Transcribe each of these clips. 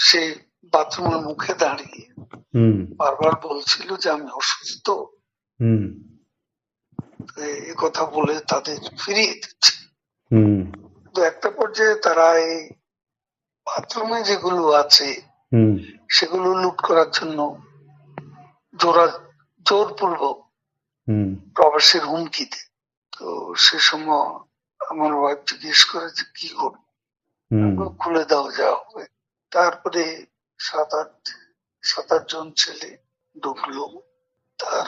সে বাথরুমের মুখে দাঁড়িয়ে বারবার বলছিল যে আমি অসুস্থ, এ কথা বলে তাদের ফিরিয়ে দিচ্ছে। তো একটা পর্যায়ে তারা এই বাথরুমে যেগুলো আছে সেগুলো লুট করার জন্য জোরপূর্বক প্রবাসের হুমকি দেয়। তো সে সময় আমার ওয়াইফ জিজ্ঞেস করে যে কি করবো, খুলে দাও যা হবে। তারপরে সাত আট জন ছেলে ঢুকলো, তার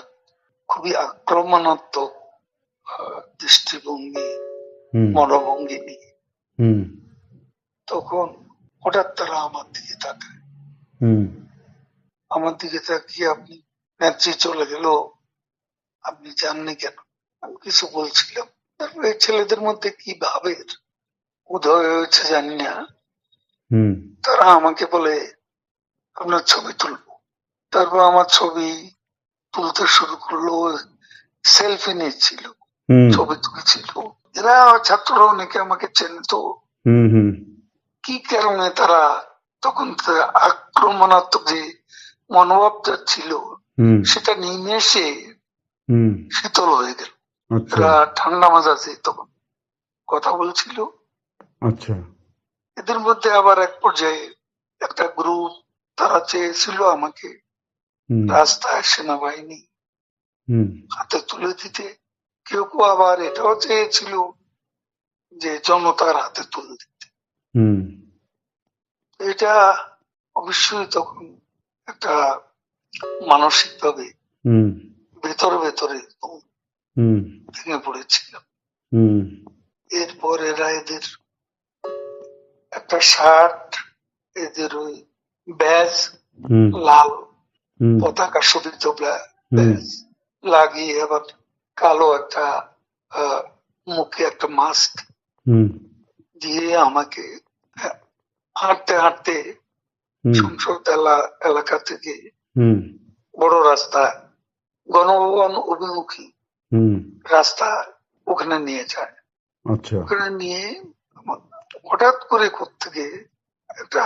খুবই আক্রমণাত্মক দৃষ্টিভঙ্গি মনোভঙ্গি নিয়ে। তখন হঠাৎ তারা আমার দিকে তাকায়, আমার দিকে তাকিয়ে আপনি নেত্রী চলে গেল, আপনি জাননি কেন? আমি কিছু বলছিলাম। তারপরে ছেলেদের মধ্যে কি ভাবের উদয় হয়েছে জানি না, তারা আমাকে বলে আপনার ছবি তুলবো। তারপর আমার ছবি তুলতে শুরু করলো, সেলফি নিচ্ছিল, ছবি তুলছিল। এরা ছাত্ররা অনেকে আমাকে চেনতো। কি কারণে তারা তখন আক্রমণাত্মক যে মনোভাবটা ছিল সেটা নিমেষে শীতল হয়ে গেল। এরা ঠান্ডা মাজাজে তখন কথা বলছিল। এদের মধ্যে আবার এক পর্যায়ে একটা গ্রুপ তারা চেয়েছিল আমাকে রাস্তায় সেনাবাহিনী হাতে তুলে দিতে। কেউ কেউ আবার এটাও চেয়েছিল যে জনতার হাতে তুলে দিতে। এটা অবশ্যই তখন একটা মানসিক ভাবে ভেতরে ভেতরে ভেঙে পড়েছিল। এরপর এরা এদের একটা শার্ট, এদের ওই ব্যাজ, লাল পতাকা শোভিত ব্যাজ লাগিয়ে আবার কালো একটা মুখে একটা মাস্ক দিয়ে আমাকে হাঁটতে হাঁটতে সংসদ এলাকা থেকে বড় রাস্তা, গণভবন অভিমুখী রাস্তা, ওখানে নিয়ে যায়। ওখানে নিয়ে হঠাৎ করে কোত্থেকে একটা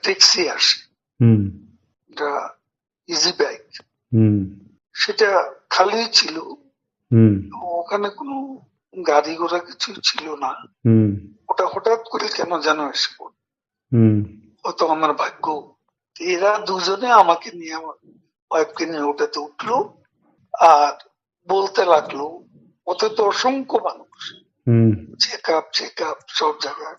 ট্যাক্সি আসে, একটা ইজি বাইক, সেটা খালি ছিল, ওখানে কোনো গাড়ি ঘোড়া কিছু ছিল না। ওটা হঠাৎ করে কেন যেন এসে পড়ল, হয়তো আমার ভাগ্য। এরা দুজনে আমাকে নিয়ে, আমার ওয়াইফকে নিয়ে ওটাতে উঠলো আর বলতে লাগলো, ওতে তো অসংখ্য মানুষ, চেক আপ সব জায়গায়